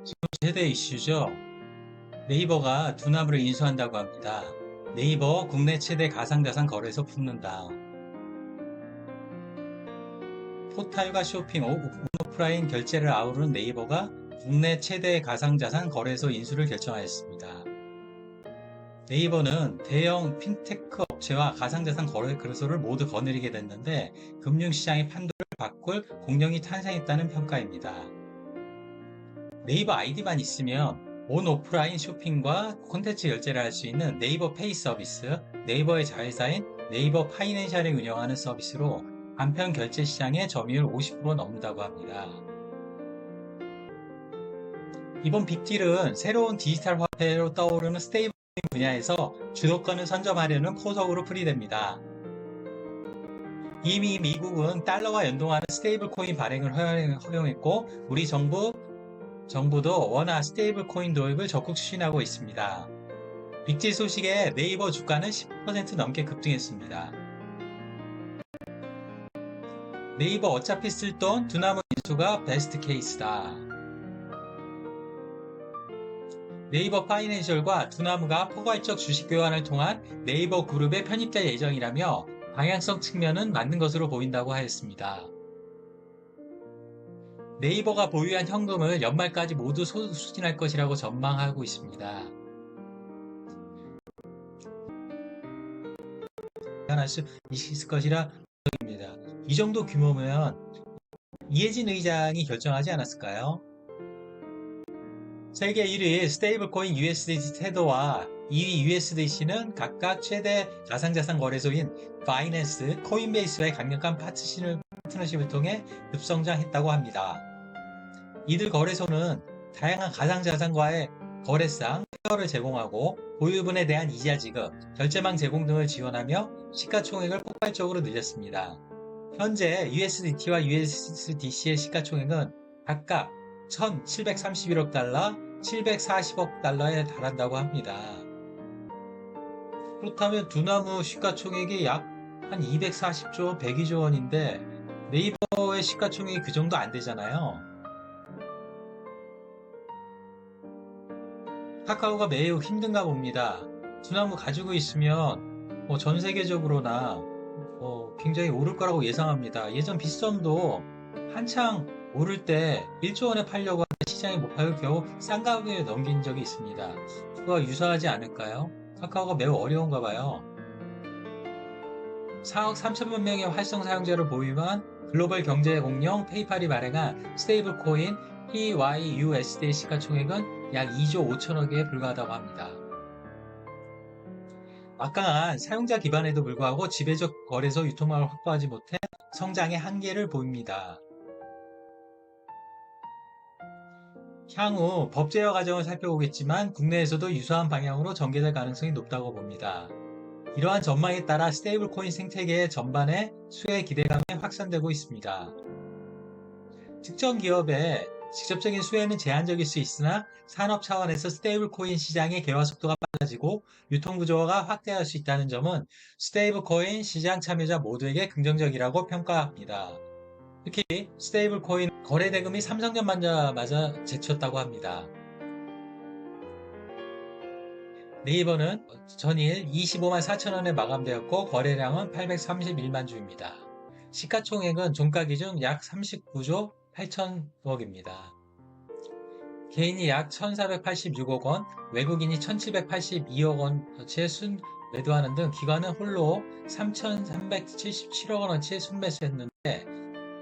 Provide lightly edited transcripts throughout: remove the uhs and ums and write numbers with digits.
지금 최대 이슈죠. 네이버가 두나무를 인수한다고 합니다. 네이버 국내 최대 가상자산 거래소 품는다. 포탈과 쇼핑, 오프라인 결제를 아우르는 네이버가 국내 최대 가상자산 거래소 인수를 결정하였습니다. 네이버는 대형 핀테크 업체와 가상자산 거래소를 모두 거느리게 됐는데 금융시장의 판도를 바꿀 공룡이 탄생했다는 평가입니다. 네이버 아이디만 있으면 온 오프라인 쇼핑과 콘텐츠 결제를 할 수 있는 네이버 페이 서비스, 네이버의 자회사인 네이버 파이낸셜이 운영하는 서비스로 간편 결제 시장의 점유율 50% 넘는다고 합니다. 이번 빅딜은 새로운 디지털 화폐로 떠오르는 스테이블 분야에서 주도권을 선점하려는 포석으로 풀이됩니다. 이미 미국은 달러와 연동하는 스테이블 코인 발행을 허용했고 우리 정부도 원화 스테이블 코인 도입을 적극 추진하고 있습니다. 빅딜 소식에 네이버 주가는 10% 넘게 급등했습니다. 네이버 어차피 쓸 돈 두나무 인수가 베스트 케이스다. 네이버 파이낸셜과 두나무가 포괄적 주식 교환을 통한 네이버 그룹에 편입될 예정이라며 방향성 측면은 맞는 것으로 보인다고 하였습니다. 네이버가 보유한 현금을 연말까지 모두 수진할 것이라고 전망하고 있습니다. 할 수 있을 것이라 입니다. 이 정도 규모면 이해진 의장이 결정하지 않았을까요? 세계 1위 스테이블코인 USDT 테더와 2위 USDC는 각각 최대 가상자산 거래소인 바이낸스, 코인베이스와의 강력한 파트너십을 통해 급성장했다고 합니다. 이들 거래소는 다양한 가상자산과의 거래상, 페어를 제공하고 보유분에 대한 이자 지급, 결제망 제공 등을 지원하며 시가총액을 폭발적으로 늘렸습니다. 현재 USDT와 USDC의 시가총액은 각각 1,731억 달러, 740억 달러에 달한다고 합니다. 그렇다면 두나무 시가총액이 약 한 240조, 102조 원인데 네이버의 시가총액이 그 정도 안 되잖아요. 카카오가 매우 힘든가 봅니다. 두나무 가지고 있으면 전 세계적으로나 굉장히 오를 거라고 예상합니다. 예전 빗썸도 한창 오를 때 1조 원에 팔려고 하는데 시장이 못 팔고 겨우 싼 가격에 넘긴 적이 있습니다. 그거와 유사하지 않을까요? 카카오가 매우 어려운가 봐요. 4억 3천만 명의 활성 사용자를 보유한 글로벌 경제 공룡 페이팔이 발행한 스테이블 코인 PYUSD의 시가총액은 약 2조 5천억에 불과하다고 합니다. 막강한 사용자 기반에도 불구하고 지배적 거래소 유통망을 확보하지 못해 성장의 한계를 보입니다. 향후 법 제어 과정을 살펴보겠지만 국내에서도 유사한 방향으로 전개될 가능성이 높다고 봅니다. 이러한 전망에 따라 스테이블 코인 생태계 전반의 수혜 기대감이 확산되고 있습니다. 특정 기업의 직접적인 수혜는 제한적일 수 있으나 산업 차원에서 스테이블 코인 시장의 개화 속도가 빨라지고 유통 구조가 확대할 수 있다는 점은 스테이블 코인 시장 참여자 모두에게 긍정적이라고 평가합니다. 특히 스테이블 코인 거래 대금이 삼성전자마저 제쳤다고 합니다. 네이버는 전일 25만 4천 원에 마감되었고 거래량은 831만 주입니다. 시가총액은 종가 기준 약 39조 8천억입니다. 개인이 약 1,486억 원, 외국인이 1,782억 원어치의 순매도하는 등 기관은 홀로 3,377억 원어치의 순매수했는데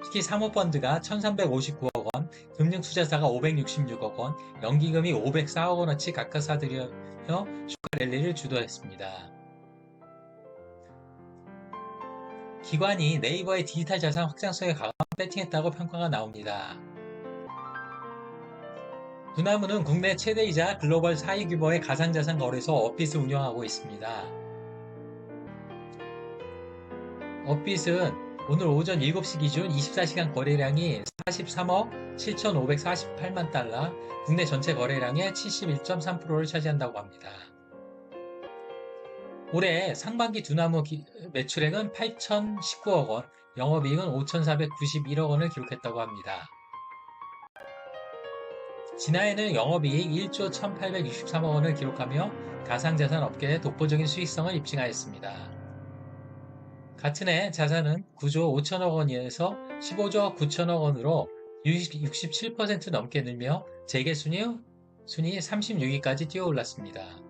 특히 사모펀드가 1,359억 원, 금융투자사가 566억 원, 연기금이 504억 원어치 각각 사들여 주가 랠리를 주도했습니다. 기관이 네이버의 디지털 자산 확장성에 강한 배팅했다고 평가가 나옵니다. 두나무는 국내 최대이자 글로벌 4위 규모의 가상자산 거래소 업빗을 운영하고 있습니다. 업빗은 오늘 오전 7시 기준 24시간 거래량이 43억 7,548만 달러, 국내 전체 거래량의 71.3%를 차지한다고 합니다. 올해 상반기 두나무 매출액은 8,019억 원, 영업이익은 5,491억 원을 기록했다고 합니다. 지난해는 영업이익 1조 1863억 원을 기록하며 가상자산 업계의 독보적인 수익성을 입증하였습니다. 같은 해 자산은 9조 5천억 원에서 15조 9천억 원으로 67% 넘게 늘며 재계순위 36위까지 뛰어올랐습니다.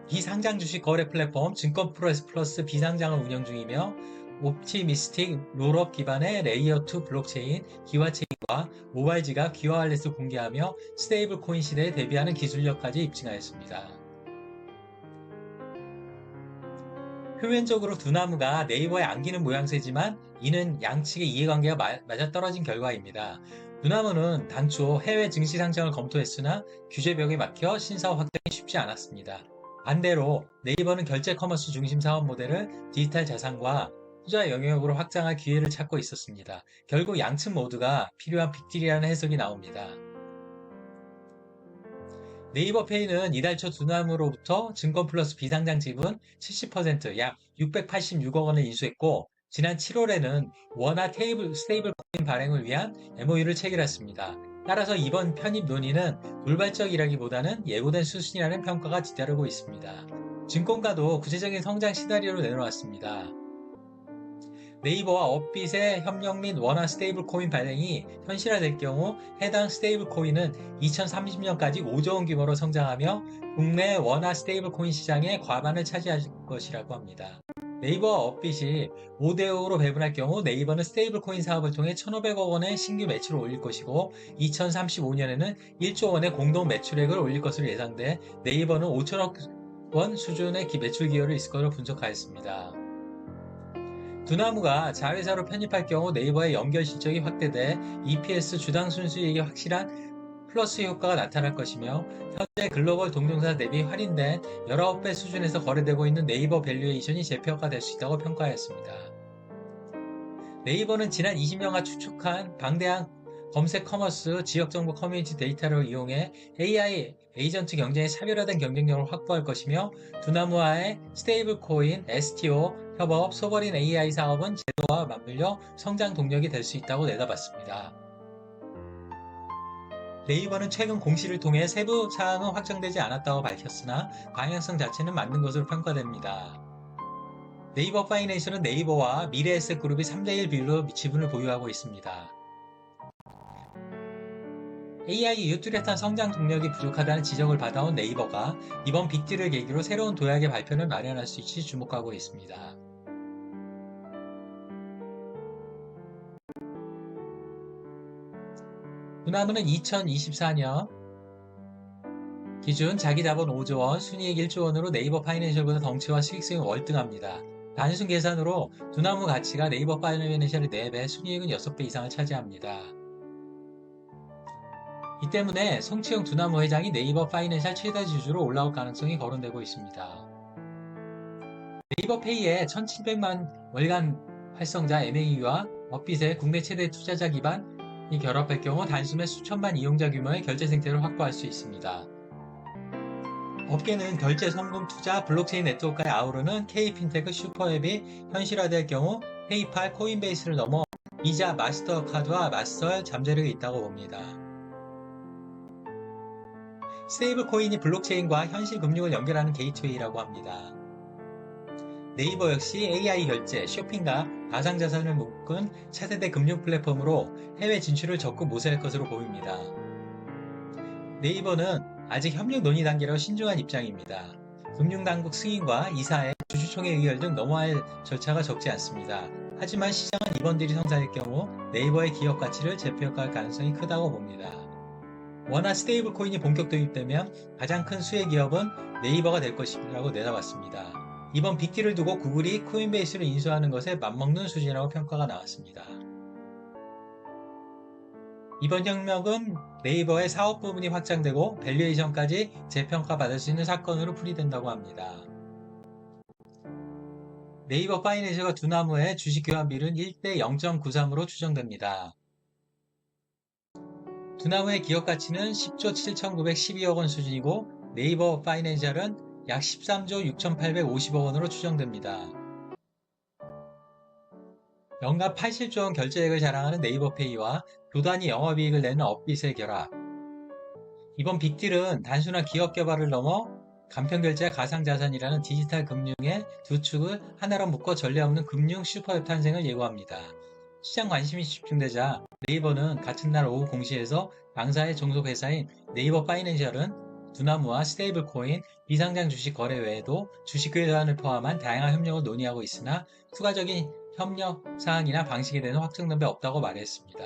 비상장 주식 거래 플랫폼 증권플러스 비상장을 운영 중이며 옵티미스틱 롤업 기반의 레이어2 블록체인 기화체인과 모바일 지갑 기화 월렛을 공개하며 스테이블 코인 시대에 대비하는 기술력까지 입증하였습니다. 표면적으로 두 나무가 네이버에 안기는 모양새지만 이는 양측의 이해관계가 맞아떨어진 결과입니다. 두 나무는 당초 해외 증시 상장을 검토했으나 규제벽에 막혀 신사업 확장이 쉽지 않았습니다. 반대로 네이버는 결제 커머스 중심 사업 모델을 디지털 자산과 투자 영역으로 확장할 기회를 찾고 있었습니다. 결국 양측 모두가 필요한 빅딜이라는 해석이 나옵니다. 네이버페이는 이달 초 두나무로부터 증권플러스 비상장 지분 70%, 약 686억 원을 인수했고 지난 7월에는 원화 스테이블 코인 발행을 위한 MOU를 체결했습니다. 따라서 이번 편입 논의는 돌발적이라기보다는 예고된 수순이라는 평가가 뒤따르고 있습니다. 증권가도 구체적인 성장 시나리오를 내놓았습니다. 네이버와 업빗의 협력 및 원화 스테이블 코인 발행이 현실화될 경우 해당 스테이블 코인은 2030년까지 5조 원 규모로 성장하며 국내 원화 스테이블 코인 시장의 과반을 차지할 것이라고 합니다. 네이버와 업빗이 5대5로 배분할 경우 네이버는 스테이블 코인 사업을 통해 1,500억 원의 신규 매출을 올릴 것이고 2035년에는 1조 원의 공동 매출액을 올릴 것으로 예상돼 네이버는 5천억 원 수준의 매출 기여를 있을 것으로 분석하였습니다. 두나무가 자회사로 편입할 경우 네이버의 연결 실적이 확대돼 EPS 주당 순수이익에 확실한 플러스 효과가 나타날 것이며 현재 글로벌 동종사 대비 할인된 19배 수준에서 거래되고 있는 네이버 밸류에이션이 재평가될 수 있다고 평가했습니다. 네이버는 지난 20년간 축적한 방대한 검색 커머스 지역정보 커뮤니티 데이터를 이용해 AI 에이전트 경쟁의 차별화된 경쟁력을 확보할 것이며 두나무와의 스테이블 코인, STO, 협업, 소버린 AI 사업은 제도와 맞물려 성장 동력이 될 수 있다고 내다봤습니다. 네이버는 최근 공시를 통해 세부 사항은 확정되지 않았다고 밝혔으나 방향성 자체는 맞는 것으로 평가됩니다. 네이버 파이낸셜은 네이버와 미래에셋그룹이 3대1 비율로 지분을 보유하고 있습니다. AI의 뚜렷한 성장 동력이 부족하다는 지적을 받아온 네이버가 이번 빅딜을 계기로 새로운 도약의 발표를 마련할 수 있을지 주목하고 있습니다. 두나무는 2024년 기준 자기자본 5조 원, 순이익 1조 원으로 네이버 파이낸셜보다 덩치와 수익성이 월등합니다. 단순 계산으로 두나무 가치가 네이버 파이낸셜의 4배, 순이익은 6배 이상을 차지합니다. 이 때문에 송치용 두나무 회장이 네이버 파이낸셜 최대 주주로 올라올 가능성이 거론되고 있습니다. 네이버 페이의 1,700만 월간 활성자 MAU와 업빗의 국내 최대 투자자 기반이 결합할 경우 단숨에 수천만 이용자 규모의 결제 생태를 확보할 수 있습니다. 업계는 결제 송금 투자 블록체인 네트워크에 아우르는 K핀테크 슈퍼앱이 현실화될 경우 페이팔, 코인베이스를 넘어 비자, 마스터카드와 맞설 잠재력이 있다고 봅니다. 스테이블 코인이 블록체인과 현실 금융을 연결하는 게이트웨이라고 합니다. 네이버 역시 AI 결제, 쇼핑과 가상자산을 묶은 차세대 금융 플랫폼으로 해외 진출을 적극 모색할 것으로 보입니다. 네이버는 아직 협력 논의 단계로 신중한 입장입니다. 금융당국 승인과 이사회, 주주총회 의결 등 넘어야 할 절차가 적지 않습니다. 하지만 시장은 이번 딜이 성사될 경우 네이버의 기업 가치를 재평가할 가능성이 크다고 봅니다. 원화 스테이블 코인이 본격 도입되면 가장 큰 수혜 기업은 네이버가 될 것이라고 내다봤습니다. 이번 빅딜을 두고 구글이 코인베이스를 인수하는 것에 맞먹는 수준이라고 평가가 나왔습니다. 이번 협력은 네이버의 사업 부문이 확장되고 밸류에이션까지 재평가받을 수 있는 사건으로 풀이된다고 합니다. 네이버 파이낸셜과 두나무의 주식 교환비율은 1대 0.93으로 추정됩니다. 두나무의 기업 가치는 10조 7,912억 원 수준이고 네이버 파이낸셜은 약 13조 6,850억 원으로 추정됩니다. 연간 80조 원 결제액을 자랑하는 네이버페이와 도단위 영업이익을 내는 업빗의 결합. 이번 빅딜은 단순한 기업 개발을 넘어 간편결제 가상자산이라는 디지털 금융의 두 축을 하나로 묶어 전례 없는 금융 슈퍼앱 탄생을 예고합니다. 시장 관심이 집중되자 네이버는 같은 날 오후 공시에서 당사의 종속회사인 네이버 파이낸셜은 두나무와 스테이블코인, 비상장 주식 거래 외에도 주식 교환을 포함한 다양한 협력을 논의하고 있으나 추가적인 협력 사항이나 방식에 대해서 확정된 바 없다고 말했습니다.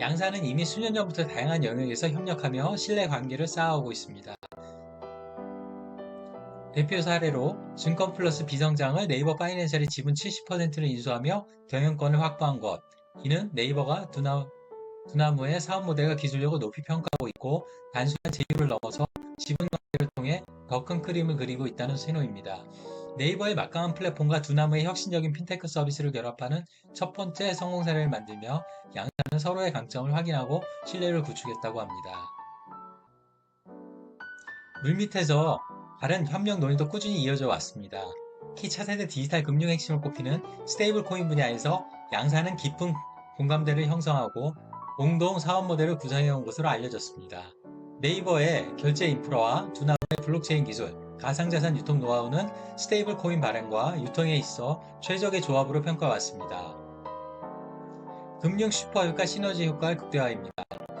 양사는 이미 수년 전부터 다양한 영역에서 협력하며 신뢰 관계를 쌓아오고 있습니다. 대표 사례로 증권플러스 비상장을 네이버 파이낸셜이 지분 70%를 인수하며 경영권을 확보한 것. 이는 네이버가 두나무의 사업 모델과 기술력을 높이 평가하고 있고 단순한 제휴를 넘어서 지분 관계를 통해 더 큰 그림을 그리고 있다는 신호입니다. 네이버의 막강한 플랫폼과 두나무의 혁신적인 핀테크 서비스를 결합하는 첫 번째 성공 사례를 만들며 양사는 서로의 강점을 확인하고 신뢰를 구축했다고 합니다. 물밑에서 다른 협력 논의도 꾸준히 이어져 왔습니다. 특히 차세대 디지털 금융 핵심을 꼽히는 스테이블 코인 분야에서 양사는 깊은 공감대를 형성하고 공동 사업 모델을 구상해온 것으로 알려졌습니다. 네이버의 결제 인프라와 두나무의 블록체인 기술, 가상자산 유통 노하우는 스테이블 코인 발행과 유통에 있어 최적의 조합으로 평가받습니다. 금융 슈퍼효과 시너지 효과를 극대화합니다.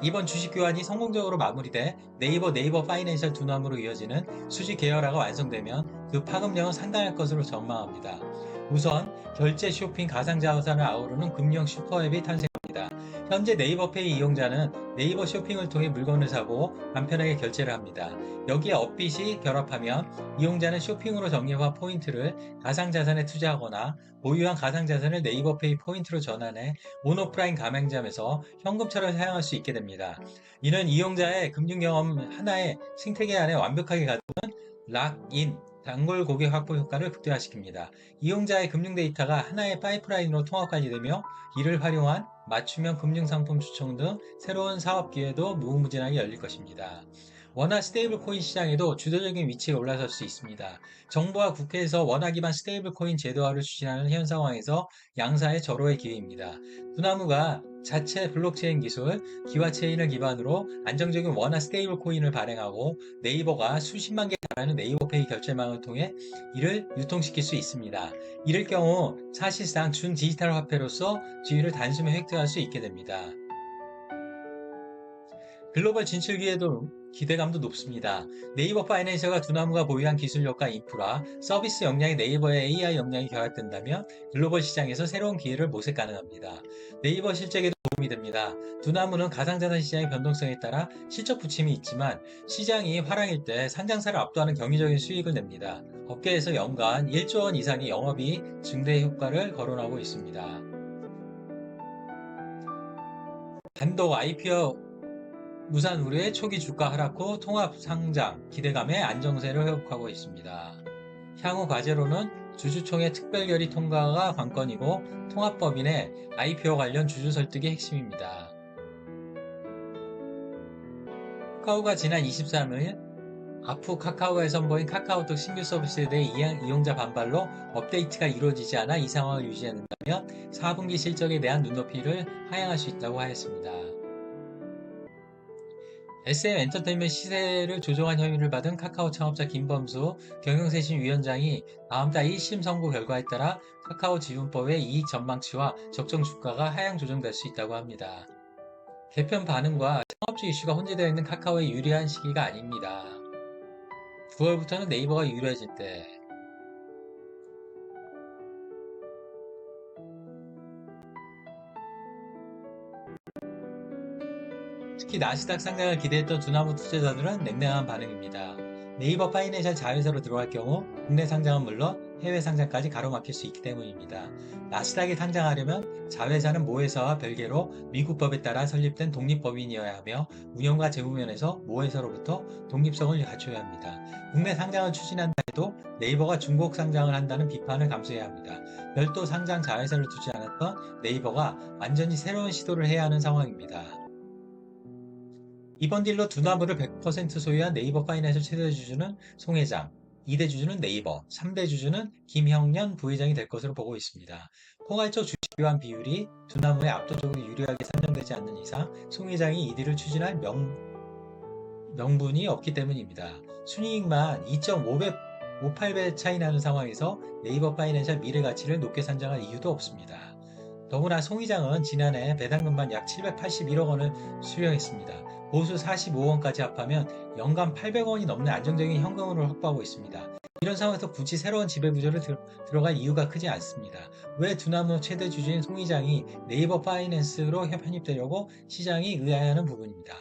이번 주식 교환이 성공적으로 마무리돼 네이버 파이낸셜 두나무로 이어지는 수직 계열화가 완성되면 그 파급력은 상당할 것으로 전망합니다. 우선 결제 쇼핑 가상자산을 아우르는 금융 슈퍼앱이 탄생합니다. 현재 네이버페이 이용자는 네이버 쇼핑을 통해 물건을 사고 간편하게 결제를 합니다. 여기에 업빗이 결합하면 이용자는 쇼핑으로 정리한 포인트를 가상자산에 투자하거나 보유한 가상자산을 네이버페이 포인트로 전환해 온오프라인 가맹점에서 현금처럼 사용할 수 있게 됩니다. 이는 이용자의 금융 경험 하나의 생태계 안에 완벽하게 가두는 락인, 단골 고객 확보 효과를 극대화시킵니다. 이용자의 금융 데이터가 하나의 파이프라인으로 통합 관리되며 이를 활용한 맞춤형 금융상품 추천 등 새로운 사업 기회도 무궁무진하게 열릴 것입니다. 원화 스테이블 코인 시장에도 주도적인 위치에 올라설 수 있습니다. 정부와 국회에서 원화 기반 스테이블 코인 제도화를 추진하는 현 상황에서 양사의 절호의 기회입니다. 두나무가 자체 블록체인 기술, 기화 체인을 기반으로 안정적인 원화 스테이블 코인을 발행하고 네이버가 수십만 개 달하는 네이버페이 결제망을 통해 이를 유통시킬 수 있습니다. 이럴 경우 사실상 준 디지털 화폐로서 지위를 단숨에 획득할 수 있게 됩니다. 글로벌 진출 기회도 기대감도 높습니다. 네이버 파이낸셜과 두나무가 보유한 기술력과 인프라, 서비스 역량이 네이버의 AI 역량이 결합된다면 글로벌 시장에서 새로운 기회를 모색 가능합니다. 네이버 실적에도 도움이 됩니다. 두나무는 가상자산 시장의 변동성에 따라 실적 부침이 있지만 시장이 화랑일 때 상장사를 압도하는 경이적인 수익을 냅니다. 업계에서 연간 1조 원 이상의 영업이익 증대 효과를 거론하고 있습니다. 단독 IPO 무산 우려의 초기 주가 하락 후 통합 상장 기대감에 안정세를 회복하고 있습니다. 향후 과제로는 주주총회 특별결의 통과가 관건이고 통합법인의 IPO 관련 주주 설득이 핵심입니다. 카카오가 지난 23일 아프 카카오에 선보인 카카오톡 신규 서비스에 대해 이용자 반발로 업데이트가 이루어지지 않아 이 상황을 유지한다면 4분기 실적에 대한 눈높이를 하향할 수 있다고 하였습니다. SM 엔터테인먼트 시세를 조종한 혐의를 받은 카카오 창업자 김범수 경영쇄신 위원장이 다음 달 1심 선고 결과에 따라 카카오 지분법의 이익 전망치와 적정 주가가 하향 조정될 수 있다고 합니다. 개편 반응과 창업주 이슈가 혼재되어 있는 카카오에 유리한 시기가 아닙니다. 9월부터는 네이버가 유리해질 때 특히 나스닥 상장을 기대했던 두나무 투자자들은 냉랭한 반응입니다. 네이버 파이낸셜 자회사로 들어갈 경우 국내 상장은 물론 해외 상장까지 가로막힐 수 있기 때문입니다. 나스닥에 상장하려면 자회사는 모회사와 별개로 미국 법에 따라 설립된 독립법인이어야 하며 운영과 재무면에서 모회사로부터 독립성을 갖춰야 합니다. 국내 상장을 추진한다 해도 네이버가 중국 상장을 한다는 비판을 감수해야 합니다. 별도 상장 자회사를 두지 않았던 네이버가 완전히 새로운 시도를 해야 하는 상황입니다. 이번 딜로 두나무를 100% 소유한 네이버 파이낸셜 최대 주주는 송 회장, 2대 주주는 네이버, 3대 주주는 김형년 부회장이 될 것으로 보고 있습니다. 포괄적 주식 교환 비율이 두나무에 압도적으로 유리하게 산정되지 않는 이상 송 회장이 이들을 추진할 명분이 없기 때문입니다. 순이익만 2.58배 차이 나는 상황에서 네이버 파이낸셜 미래 가치를 높게 산정할 이유도 없습니다. 더구나 송 회장은 지난해 배당금만 약 781억 원을 수령했습니다. 보수 45원까지 합하면 연간 800원이 넘는 안정적인 현금을 확보하고 있습니다. 이런 상황에서 굳이 새로운 지배구조를 들어갈 이유가 크지 않습니다. 왜 두나무 최대 주주인 송 회장이 네이버 파이낸스로 편입되려고 시장이 의아해하는 부분입니다.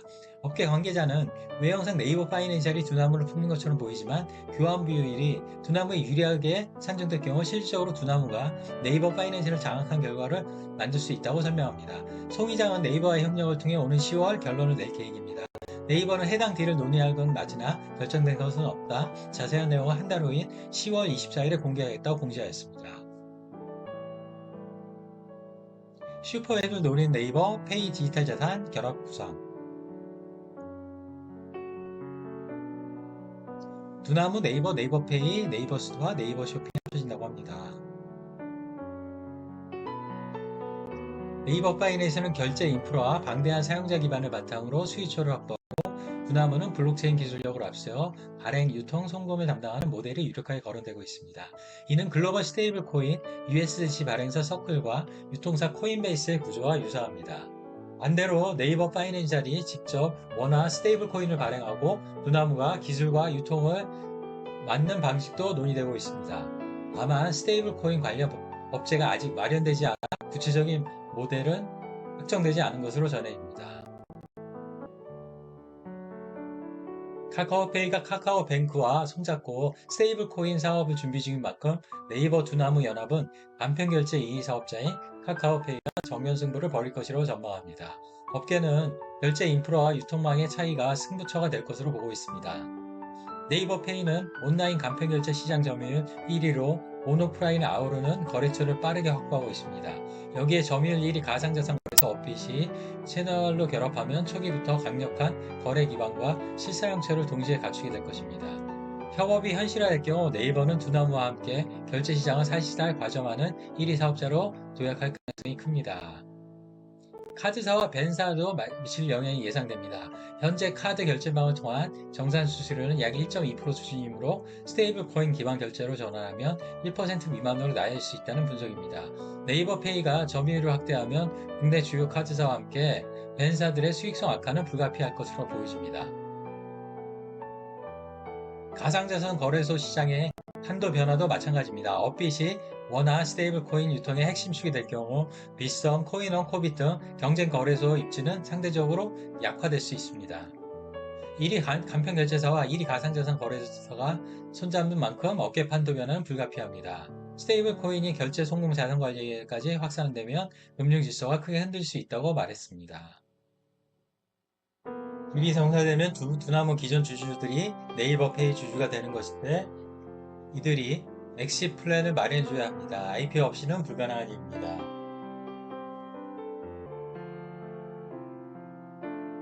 업계 관계자는 외형상 네이버 파이낸셜이 두나무를 품는 것처럼 보이지만 교환 비율이 두나무에 유리하게 산정될 경우 실질적으로 두나무가 네이버 파이낸셜을 장악한 결과를 만들 수 있다고 설명합니다. 송 회장은 네이버와의 협력을 통해 오는 10월 결론을 낼 계획입니다. 네이버는 해당 딜을 논의할 건 낮으나 결정된 것은 없다. 자세한 내용은 한 달 후인 10월 24일에 공개하겠다고 공지하였습니다. 슈퍼앱을 노린 네이버 페이 디지털 자산 결합 구상. 두나무 네이버 네이버페이 네이버 스토어 네이버 쇼핑이 합쳐진다고 합니다. 네이버 파이낸스는 결제 인프라와 방대한 사용자 기반을 바탕으로 수익처를 확보하고 두나무는 블록체인 기술력을 앞세워 발행, 유통, 송금을 담당하는 모델이 유력하게 거론되고 있습니다. 이는 글로벌 스테이블 코인 USDC 발행사 서클과 유통사 코인베이스의 구조와 유사합니다. 반대로 네이버 파이낸셜이 직접 원화 스테이블 코인을 발행하고 두나무가 기술과 유통을 맡는 방식도 논의되고 있습니다. 다만 스테이블 코인 관련 법제가 아직 마련되지 않아 구체적인 모델은 확정되지 않은 것으로 전해집니다. 카카오페이가 카카오뱅크와 손잡고 스테이블 코인 사업을 준비 중인 만큼 네이버 두나무 연합은 간편결제 2위 사업자인 카카오페이가 정면 승부를 벌일 것이라고 전망합니다. 업계는 결제 인프라와 유통망의 차이가 승부처가 될 것으로 보고 있습니다. 네이버페이는 온라인 간편결제 시장 점유율 1위로 온오프라인을 아우르는 거래처를 빠르게 확보하고 있습니다. 여기에 점유율 1위 가상자산 거래소 업빗이 채널로 결합하면 초기부터 강력한 거래 기반과 실사용처를 동시에 갖추게 될 것입니다. 협업이 현실화될 경우 네이버는 두나무와 함께 결제 시장을 사실상 과점하는 1위 사업자로 도약할 가능성이 큽니다. 카드사와 벤사도 미칠 영향이 예상됩니다. 현재 카드 결제망을 통한 정산 수수료는 약 1.2% 수준이므로 스테이블 코인 기반 결제로 전환하면 1% 미만으로 나아질 수 있다는 분석입니다. 네이버페이가 점유율을 확대하면 국내 주요 카드사와 함께 벤사들의 수익성 악화는 불가피할 것으로 보여집니다. 가상자산 거래소 시장의 한도 변화도 마찬가지입니다. 업빗이 원화 스테이블 코인 유통의 핵심 축이 될 경우 빗썸, 코인원, 코빗 등 경쟁 거래소 입지는 상대적으로 약화될 수 있습니다. 1위 간편결제사와 1위 가상자산 거래소가 손잡는 만큼 업계 판도 변화는 불가피합니다. 스테이블 코인이 결제 송금 자산 관리까지 확산되면 금융 질서가 크게 흔들릴 수 있다고 말했습니다. 일이 성사되면 두나무 기존 주주들이 네이버페이 주주가 되는 것인데 이들이 엑시 플랜을 마련해줘야 합니다. IPO 없이는 불가능한 일입니다.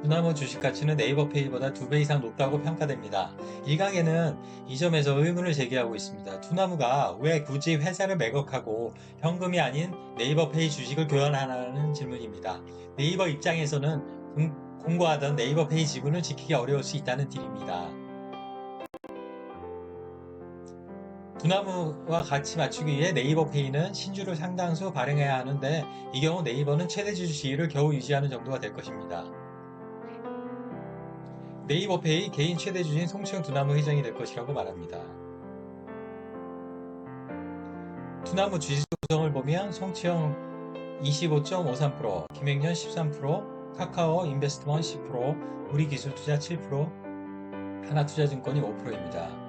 두나무 주식 가치는 네이버페이보다 2배 이상 높다고 평가됩니다. 일각에는 이 점에서 의문을 제기하고 있습니다. 두나무가 왜 굳이 회사를 매각하고 현금이 아닌 네이버페이 주식을 교환하라는 질문입니다. 네이버 입장에서는 공고하던 네이버페이 지분을 지키기 어려울 수 있다는 딜입니다. 두나무와 같이 맞추기 위해 네이버페이는 신주를 상당수 발행해야 하는데 이 경우 네이버는 최대 주주 지위를 겨우 유지하는 정도가 될 것입니다. 네이버페이 개인 최대 주주인 송치영 두나무 회장이 될 것이라고 말합니다. 두나무 주식 구성을 보면 송치영 25.53%, 김행년 13%, 카카오 인베스트먼 10%, 우리기술투자 7%, 하나투자증권이 5%입니다.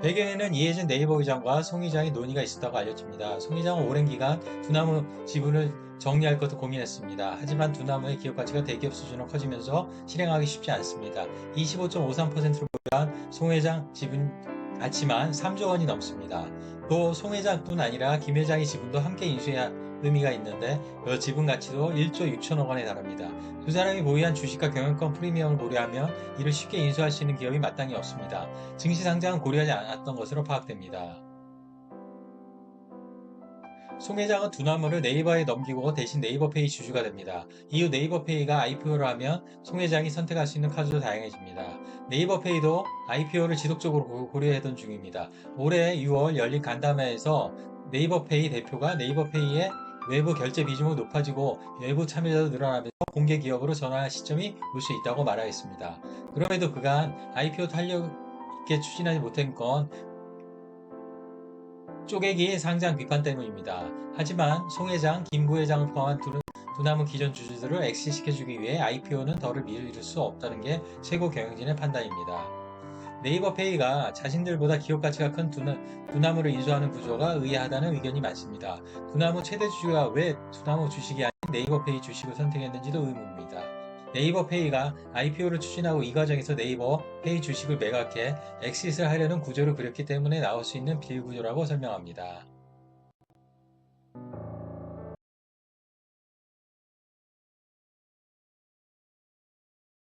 배경에는 이해진 네이버 의장과 송 의장의 논의가 있었다고 알려집니다. 송 의장은 오랜 기간 두나무 지분을 정리할 것도 고민했습니다. 하지만 두나무의 기업 가치가 대기업 수준으로 커지면서 실행하기 쉽지 않습니다. 25.53%를 보유한 송 회장 지분 가치만 3조 원이 넘습니다. 또 송 회장뿐 아니라 김 회장의 지분도 함께 인수해야 의미가 있는데 그 지분 가치도 1조 6천억 원에 달합니다. 두 사람이 보유한 주식과 경영권 프리미엄을 고려하면 이를 쉽게 인수할 수 있는 기업이 마땅히 없습니다. 증시 상장은 고려하지 않았던 것으로 파악됩니다. 송 회장은 두나무를 네이버에 넘기고 대신 네이버페이 주주가 됩니다. 이후 네이버페이가 IPO를 하면 송 회장이 선택할 수 있는 카드도 다양해집니다. 네이버페이도 IPO를 지속적으로 고려하던 중입니다. 올해 6월 열린 간담회에서 네이버페이 대표가 네이버페이의 외부 결제 비중이 높아지고 외부 참여자도 늘어나면서 공개 기업으로 전환할 시점이 올 수 있다고 말하였습니다. 그럼에도 그간 IPO 탄력 있게 추진하지 못한 건 쪼개기 상장 비판 때문입니다. 하지만 송 회장, 김 부회장을 포함한 두나무 기존 주주들을 엑시시켜주기 위해 IPO는 덜을 미룰 수 없다는 게 최고 경영진의 판단입니다. 네이버페이가 자신들보다 기업 가치가 큰 두나무를 인수하는 구조가 의아하다는 의견이 많습니다. 두나무 최대 주주가 왜 두나무 주식이 아닌 네이버페이 주식을 선택했는지도 의문입니다. 네이버페이가 IPO를 추진하고 이 과정에서 네이버페이 주식을 매각해 엑시트를 하려는 구조를 그렸기 때문에 나올 수 있는 비일구조라고 설명합니다.